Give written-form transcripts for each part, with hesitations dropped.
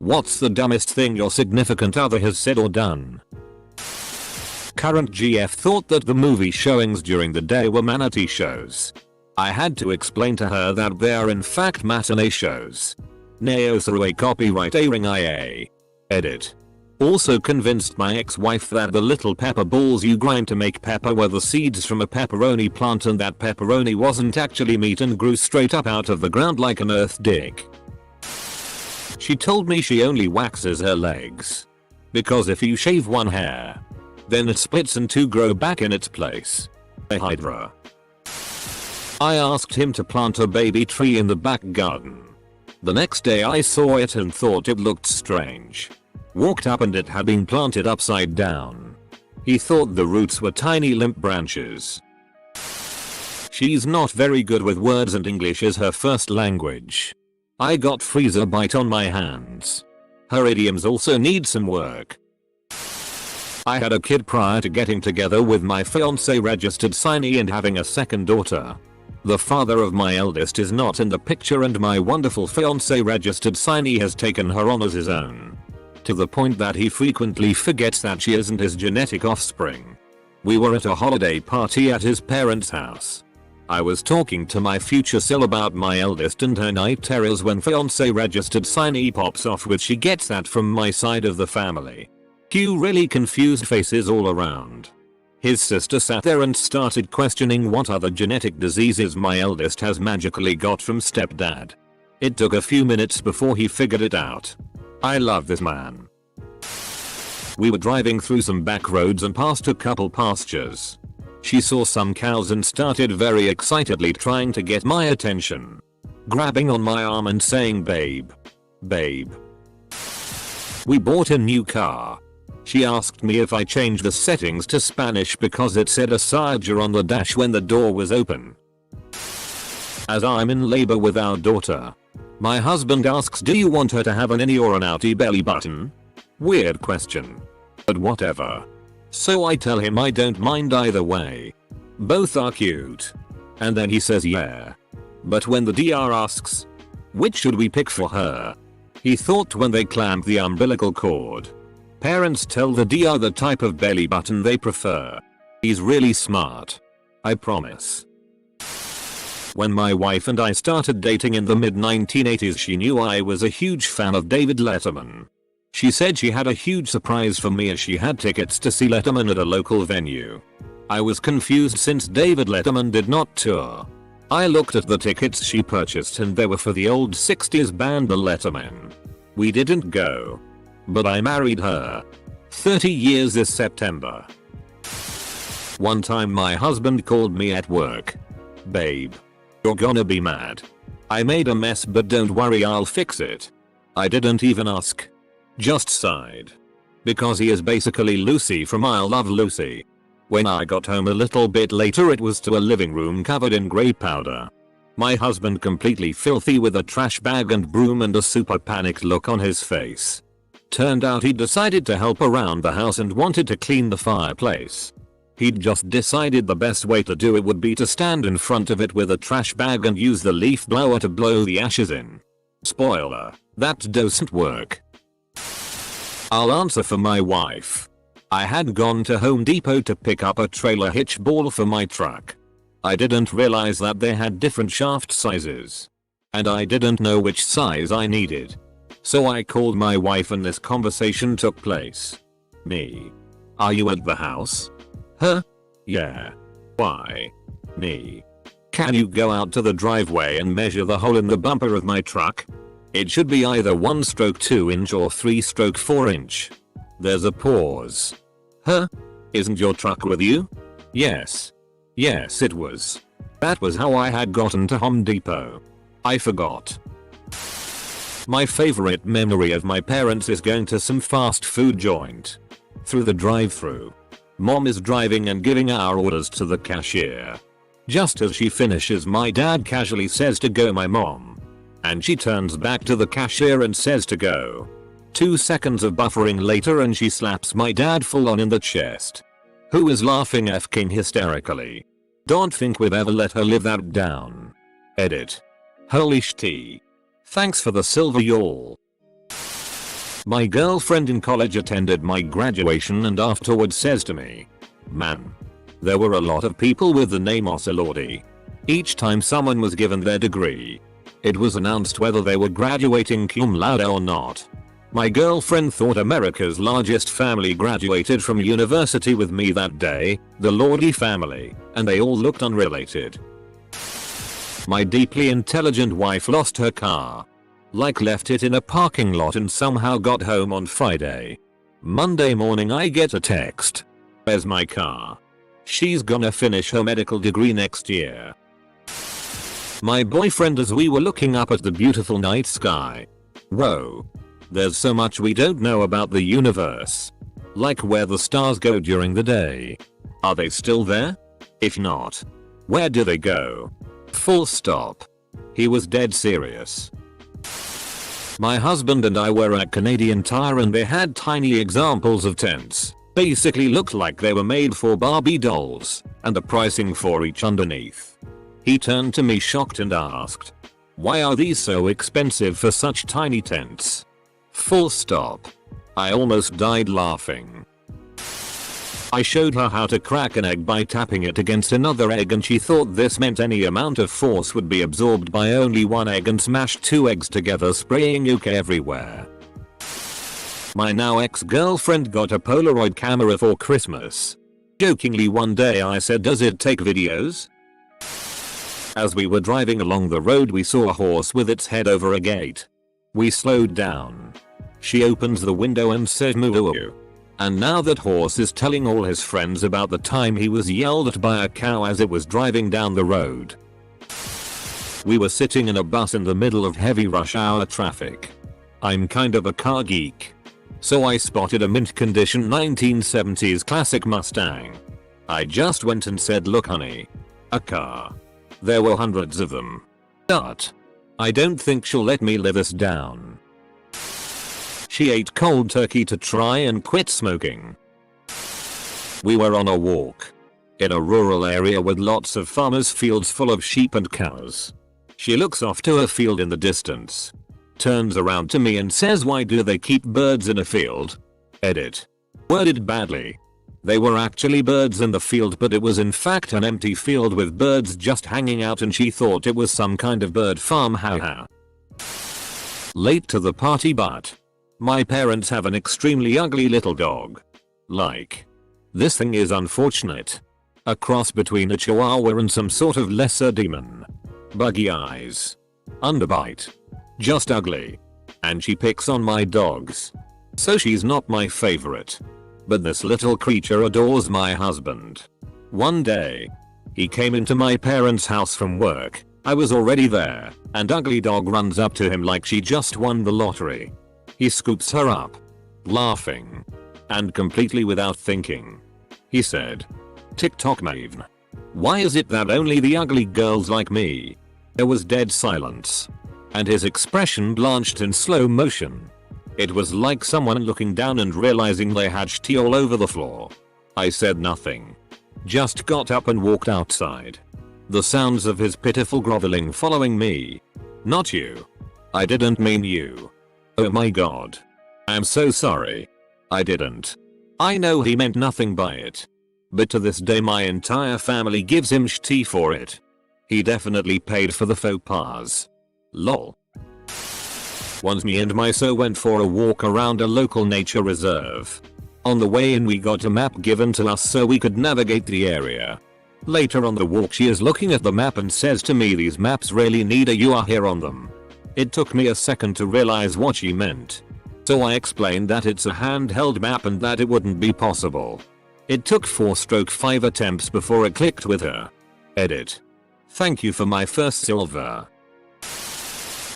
What's the dumbest thing your significant other has said or done? Current GF thought that the movie showings during the day were manatee shows. I had to explain to her that they are in fact matinee shows. Neo through a copyright airing IA. Edit. Also convinced my ex-wife that the little pepper balls you grind to make pepper were the seeds from a pepperoni plant and that pepperoni wasn't actually meat and grew straight up out of the ground like an earth dick. She told me she only waxes her legs. Because if you shave one hair, then it splits and two grow back in its place. A hydra. I asked him to plant a baby tree in the back garden. The next day I saw it and thought it looked strange. Walked up and it had been planted upside down. He thought the roots were tiny limp branches. She's not very good with words and English is her first language. I got freezer bite on my hands. Her idioms also need some work. I had a kid prior to getting together with my fiance registered signee and having a second daughter. The father of my eldest is not in the picture and my wonderful fiance registered signee has taken her on as his own. To the point that he frequently forgets that she isn't his genetic offspring. We were at a holiday party at his parents' house. I was talking to my future sil about my eldest and her night terrors when fiance registered signee pops off with she gets that from my side of the family. Cue really confused faces all around. His sister sat there and started questioning what other genetic diseases my eldest has magically got from stepdad. It took a few minutes before he figured it out. I love this man. We were driving through some back roads and past a couple pastures. She saw some cows and started very excitedly trying to get my attention. Grabbing on my arm and saying babe. Babe. We bought a new car. She asked me if I changed the settings to Spanish because it said Asaja on the dash when the door was open. As I'm in labor with our daughter, my husband asks, do you want her to have an innie or an outie belly button? Weird question. But whatever. So I tell him I don't mind either way. Both are cute. And then he says yeah. But when the DR asks, which should we pick for her? He thought when they clamp the umbilical cord. Parents tell the DR the type of belly button they prefer. He's really smart. I promise. When my wife and I started dating in the mid 1980s, she knew I was a huge fan of David Letterman. She said she had a huge surprise for me as she had tickets to see Letterman at a local venue. I was confused since David Letterman did not tour. I looked at the tickets she purchased and they were for the old 60s band The Lettermen. We didn't go. But I married her. 30 years this September. One time my husband called me at work. Babe. You're gonna be mad. I made a mess but don't worry, I'll fix it. I didn't even ask. Just sighed. Because he is basically Lucy from I Love Lucy. When I got home a little bit later it was to a living room covered in grey powder. My husband completely filthy with a trash bag and broom and a super panicked look on his face. Turned out he'd decided to help around the house and wanted to clean the fireplace. He'd just decided the best way to do it would be to stand in front of it with a trash bag and use the leaf blower to blow the ashes in. Spoiler, that doesn't work. I'll answer for my wife. I had gone to Home Depot to pick up a trailer hitch ball for my truck. I didn't realize that they had different shaft sizes. And I didn't know which size I needed. So I called my wife and this conversation took place. Me. Are you at the house? Huh? Yeah. Why? Me. Can you go out to the driveway and measure the hole in the bumper of my truck? It should be either 1/2 inch or 3/4 inch. There's a pause. Huh? Isn't your truck with you? Yes. Yes, it was. That was how I had gotten to Home Depot. I forgot. My favorite memory of my parents is going to some fast food joint. Through the drive-thru. Mom is driving and giving our orders to the cashier. Just as she finishes, my dad casually says to go, my mom. And she turns back to the cashier and says to go. 2 seconds of buffering later and she slaps my dad full on in the chest. Who is laughing f***ing hysterically. Don't think we've ever let her live that down. Edit. Holy shit. Thanks for the silver y'all. My girlfriend in college attended my graduation and afterwards says to me, "Man, there were a lot of people with the name Ocelordi. Each time someone was given their degree, it was announced whether they were graduating cum laude or not. My girlfriend thought America's largest family graduated from university with me that day, the Lordi family, and they all looked unrelated. My deeply intelligent wife lost her car. Like left it in a parking lot and somehow got home on Friday. Monday morning I get a text. Where's my car? She's gonna finish her medical degree next year. My boyfriend as we were looking up at the beautiful night sky. Whoa. There's so much we don't know about the universe. Like where the stars go during the day. Are they still there? If not, where do they go? Full stop. He was dead serious. My husband and I were at Canadian Tire and they had tiny examples of tents. Basically looked like they were made for Barbie dolls, and the pricing for each underneath. He turned to me shocked and asked, "Why are these so expensive for such tiny tents?" Full stop. I almost died laughing. I showed her how to crack an egg by tapping it against another egg and she thought this meant any amount of force would be absorbed by only one egg and smashed 2 eggs together, spraying yucca everywhere. My now ex-girlfriend got a Polaroid camera for Christmas. Jokingly one day I said, "Does it take videos?" As we were driving along the road we saw a horse with its head over a gate. We slowed down. She opens the window and says moo. And now that horse is telling all his friends about the time he was yelled at by a cow as it was driving down the road. We were sitting in a bus in the middle of heavy rush hour traffic. I'm kind of a car geek. So I spotted a mint condition 1970s classic Mustang. I just went and said, "Look honey. A car." There were hundreds of them. But I don't think she'll let me live this down. She ate cold turkey to try and quit smoking. We were on a walk in a rural area with lots of farmers' fields full of sheep and cows. She looks off to a field in the distance, turns around to me and says, "Why do they keep birds in a field?" Edit. Worded badly. They were actually birds in the field, but it was in fact an empty field with birds just hanging out and she thought it was some kind of bird farm, haha. Late to the party, but my parents have an extremely ugly little dog. Like, this thing is unfortunate. A cross between a chihuahua and some sort of lesser demon. Buggy eyes. Underbite. Just ugly. And she picks on my dogs. So she's not my favorite. But this little creature adores my husband. One day, he came into my parents' house from work. I was already there, and ugly dog runs up to him like she just won the lottery. He scoops her up, laughing, and completely without thinking. He said, "TikTok Maven. Why is it that only the ugly girls like me?" There was dead silence, and his expression blanched in slow motion. It was like someone looking down and realizing they had shit all over the floor. I said nothing. Just got up and walked outside. The sounds of his pitiful groveling following me. "Not you. I didn't mean you. Oh my god. I'm so sorry. I didn't. I know he meant nothing by it. But to this day my entire family gives him shit for it. He definitely paid for the faux pas. Lol." Once me and my so went for a walk around a local nature reserve. On the way in we got a map given to us so we could navigate the area. Later on the walk she is looking at the map and says to me, "These maps really need a "you are here" on them." It took me a second to realize what she meant. So I explained that it's a handheld map and that it wouldn't be possible. It took 4/5 attempts before it clicked with her. Edit. Thank you for my first silver.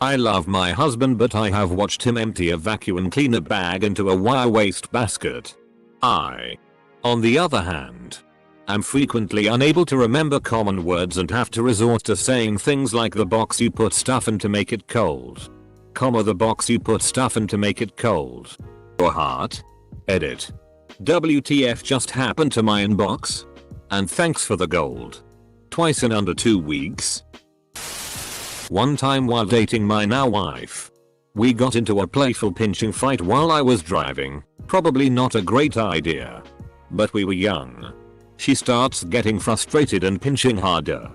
I love my husband, but I have watched him empty a vacuum cleaner bag into a wire waste basket. I, on the other hand, am frequently unable to remember common words and have to resort to saying things like "the box you put stuff in to make it cold," comma "the box you put stuff in to make it cold," or heart. Edit. WTF just happened to my inbox? And thanks for the gold. Twice in under 2 weeks. One time while dating my now wife, We got into a playful pinching fight while I was driving, probably not a great idea. But we were young. She starts getting frustrated and pinching harder.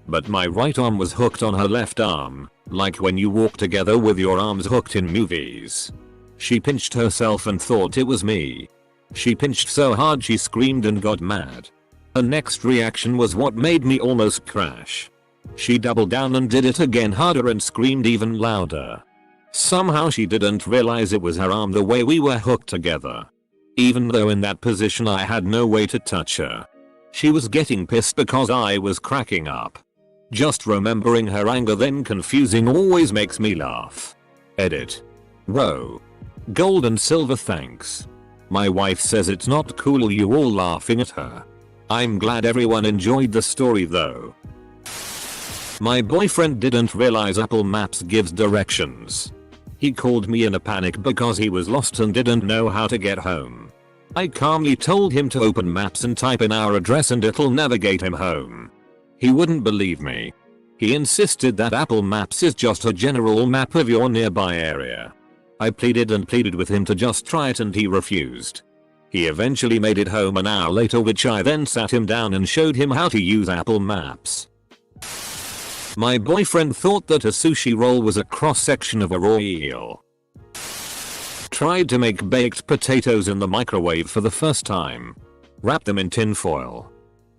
But my right arm was hooked on her left arm, like when you walk together with your arms hooked in movies. She pinched herself and thought it was me. She pinched so hard she screamed and got mad. Her next reaction was what made me almost crash. She doubled down and did it again harder and screamed even louder. Somehow she didn't realize it was her arm the way we were hooked together. Even though in that position I had no way to touch her. She was getting pissed because I was cracking up. Just remembering her anger then confusing always makes me laugh. Edit. Whoa. Gold and silver thanks. My wife says it's not cool you all laughing at her. I'm glad everyone enjoyed the story though. My boyfriend didn't realize Apple Maps gives directions. He called me in a panic because he was lost and didn't know how to get home. I calmly told him to open Maps and type in our address and it'll navigate him home. He wouldn't believe me. He insisted that Apple Maps is just a general map of your nearby area. I pleaded and pleaded with him to just try it and he refused. He eventually made it home an hour later, which I then sat him down and showed him how to use Apple Maps. My boyfriend thought that a sushi roll was a cross-section of a raw eel. Tried to make baked potatoes in the microwave for the first time. Wrapped them in tin foil.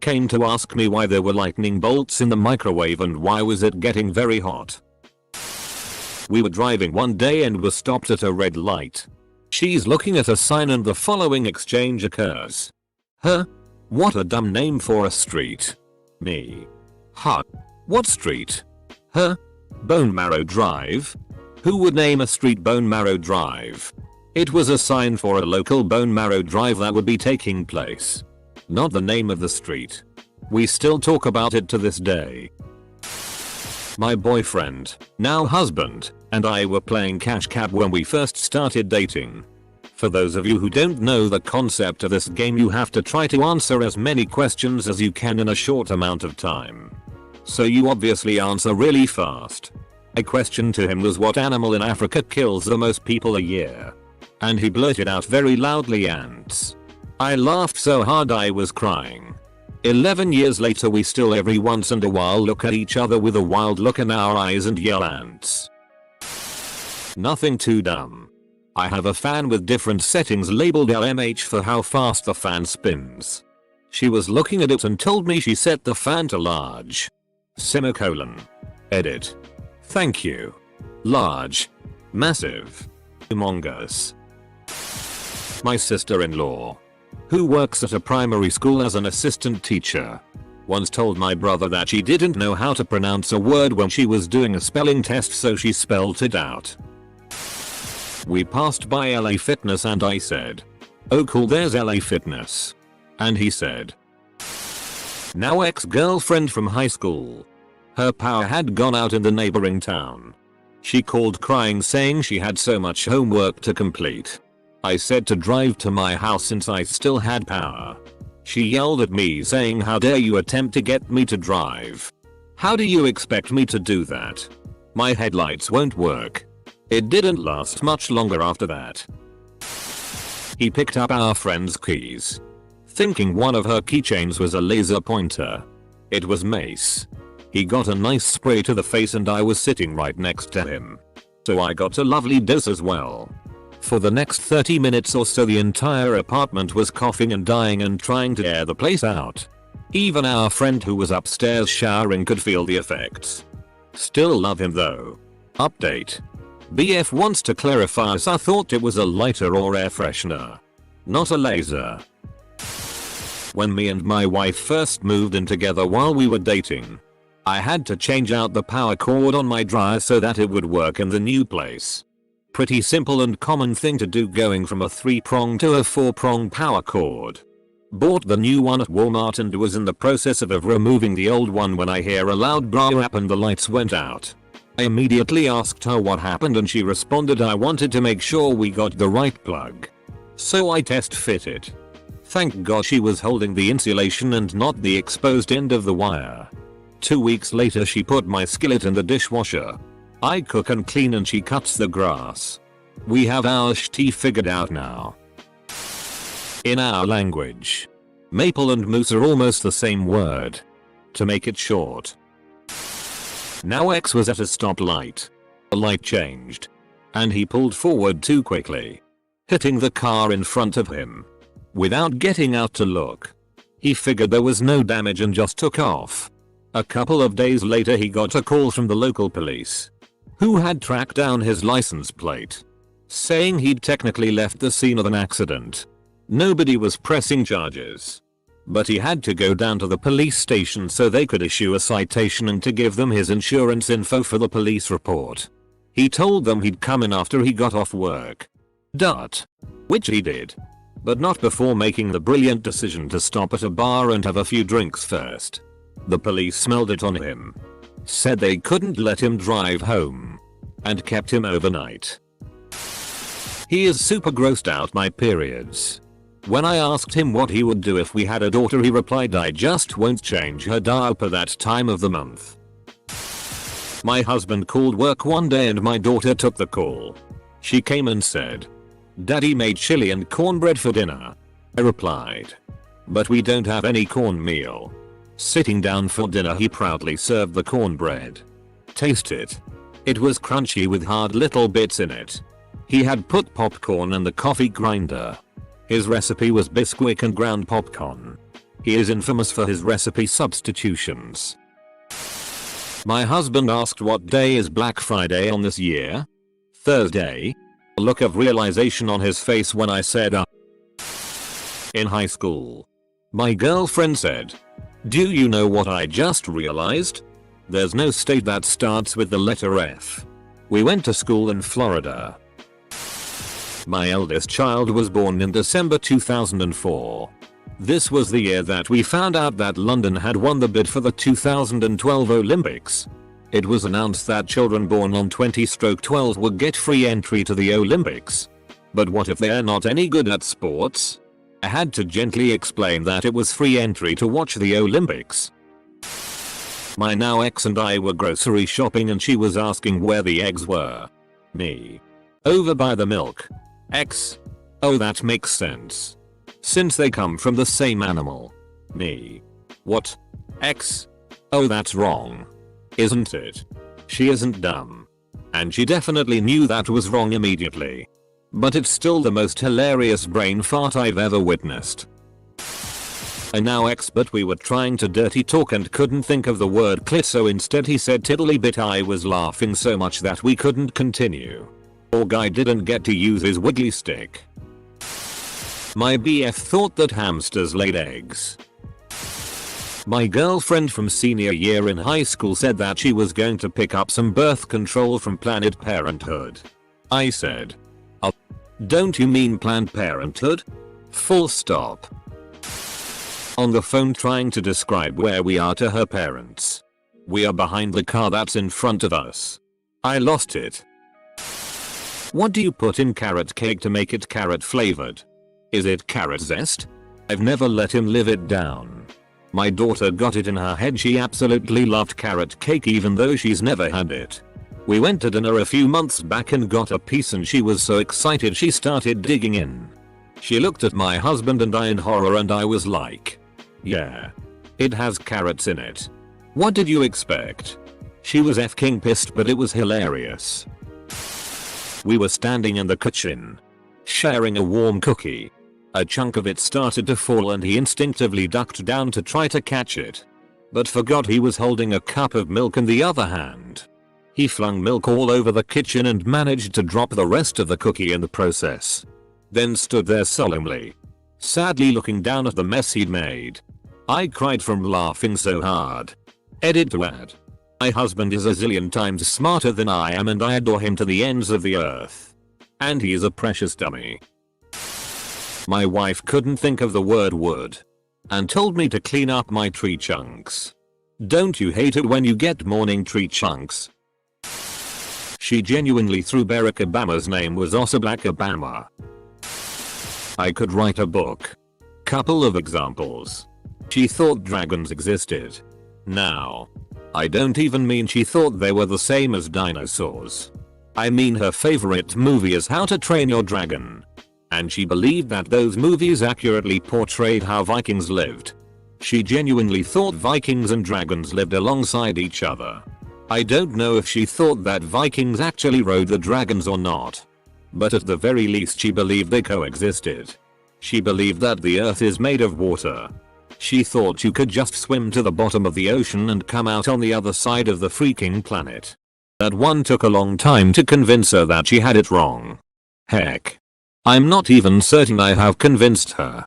Came to ask me why there were lightning bolts in the microwave and why was it getting very hot. We were driving one day and were stopped at a red light. She's looking at a sign and the following exchange occurs. Huh? What a dumb name for a street. Me. Huh? What street? Huh? Bone Marrow Drive? Who would name a street Bone Marrow Drive? It was a sign for a local Bone Marrow Drive that would be taking place. Not the name of the street. We still talk about it to this day. My boyfriend, now husband, and I were playing Cash Cab when we first started dating. For those of you who don't know the concept of this game, you have to try to answer as many questions as you can in a short amount of time. So you obviously answer really fast. A question to him was what animal in Africa kills the most people a year? And he blurted out very loudly ants. I laughed so hard I was crying. 11 years later we still every once in a while look at each other with a wild look in our eyes and yell ants. Nothing too dumb. I have a fan with different settings labeled LMH for how fast the fan spins. She was looking at it and told me she set the fan to large. Semicolon. Edit. Thank you. Large. Massive. Humongous. My sister-in-law, who works at a primary school as an assistant teacher, once told my brother that she didn't know how to pronounce a word when she was doing a spelling test, so she spelled it out. We passed by LA Fitness and I said, "Oh cool, there's LA Fitness." And he said, now ex-girlfriend from high school. Her power had gone out in the neighboring town. She called crying saying she had so much homework to complete. I said to drive to my house since I still had power. She yelled at me saying, how dare you attempt to get me to drive? How do you expect me to do that? My headlights won't work. It didn't last much longer after that. He picked up our friend's keys, thinking one of her keychains was a laser pointer. It was mace. He got a nice spray to the face and I was sitting right next to him. So I got a lovely dose as well. For the next 30 minutes or so the entire apartment was coughing and dying and trying to air the place out. Even our friend who was upstairs showering could feel the effects. Still love him though. Update. BF wants to clarify as I thought it was a lighter or air freshener, not a laser. When me and my wife first moved in together while we were dating, I had to change out the power cord on my dryer so that it would work in the new place. Pretty simple and common thing to do, going from a 3-prong to a 4-prong power cord. Bought the new one at Walmart and was in the process of removing the old one when I hear a loud brrrr and the lights went out. I immediately asked her what happened and she responded I wanted to make sure we got the right plug. So I test fit it. Thank God she was holding the insulation and not the exposed end of the wire. 2 weeks later she put my skillet in the dishwasher. I cook and clean and she cuts the grass. We have our shti figured out now. In our language, maple and moose are almost the same word. To make it short. Now X was at a stoplight. The light changed. And he pulled forward too quickly, hitting the car in front of him. Without getting out to look. He figured there was no damage and just took off. A couple of days later he got a call from the local police, who had tracked down his license plate, saying he'd technically left the scene of an accident. Nobody was pressing charges. But he had to go down to the police station so they could issue a citation and to give them his insurance info for the police report. He told them he'd come in after he got off work. Which he did. But not before making the brilliant decision to stop at a bar and have a few drinks first. The police smelled it on him. Said they couldn't let him drive home. And kept him overnight. He is super grossed out my periods. When I asked him what he would do if we had a daughter, he replied, I just won't change her diaper that time of the month. My husband called work one day and my daughter took the call. She came and said, Daddy made chili and cornbread for dinner. I replied, but we don't have any cornmeal. Sitting down for dinner he proudly served the cornbread. Taste it. It was crunchy with hard little bits in it. He had put popcorn in the coffee grinder. His recipe was Bisquick and ground popcorn. He is infamous for his recipe substitutions. My husband asked what day is Black Friday on this year? Thursday. A look of realization on his face when I said In high school, my girlfriend said, do you know what I just realized? There's no state that starts with the letter F. We went to school in Florida. My eldest child was born in December 2004. This was the year that we found out that London had won the bid for the 2012 Olympics. It was announced that children born on 20/12 would get free entry to the Olympics. But what if they're not any good at sports? I had to gently explain that it was free entry to watch the Olympics. My now ex and I were grocery shopping and she was asking where the eggs were. Me. Over by the milk. X. Oh, that makes sense. Since they come from the same animal. Me. What? X. Oh, that's wrong. Isn't it? She isn't dumb. And she definitely knew that was wrong immediately. But it's still the most hilarious brain fart I've ever witnessed. I now ex, but we were trying to dirty talk and couldn't think of the word clit, so instead he said tiddly bit. I was laughing so much that we couldn't continue. Poor guy didn't get to use his wiggly stick. My BF thought that hamsters laid eggs. My girlfriend from senior year in high school said that she was going to pick up some birth control from Planned Parenthood. I said, oh, don't you mean Planned Parenthood? Full stop. On the phone trying to describe where we are to her parents. We are behind the car that's in front of us. I lost it. What do you put in carrot cake to make it carrot flavored? Is it carrot zest? I've never let him live it down. My daughter got it in her head she absolutely loved carrot cake even though she's never had it. We went to dinner a few months back and got a piece and she was so excited she started digging in. She looked at my husband and I in horror and I was like, yeah. It has carrots in it. What did you expect? She was f***ing pissed but it was hilarious. We were standing in the kitchen, sharing a warm cookie. A chunk of it started to fall and he instinctively ducked down to try to catch it. But forgot he was holding a cup of milk in the other hand. He flung milk all over the kitchen and managed to drop the rest of the cookie in the process. Then stood there solemnly, sadly looking down at the mess he'd made. I cried from laughing so hard. Edit to add. My husband is a zillion times smarter than I am and I adore him to the ends of the earth. And he is a precious dummy. My wife couldn't think of the word wood. And told me to clean up my tree chunks. Don't you hate it when you get morning tree chunks? She genuinely threw Barack Obama's name was Osablack Obama. I could write a book. Couple of examples. She thought dragons existed. Now. I don't even mean she thought they were the same as dinosaurs. I mean her favorite movie is How to Train Your Dragon. And she believed that those movies accurately portrayed how Vikings lived. She genuinely thought Vikings and dragons lived alongside each other. I don't know if she thought that Vikings actually rode the dragons or not. But at the very least she believed they coexisted. She believed that the earth is made of water. She thought you could just swim to the bottom of the ocean and come out on the other side of the freaking planet. That one took a long time to convince her that she had it wrong. Heck. I'm not even certain I have convinced her.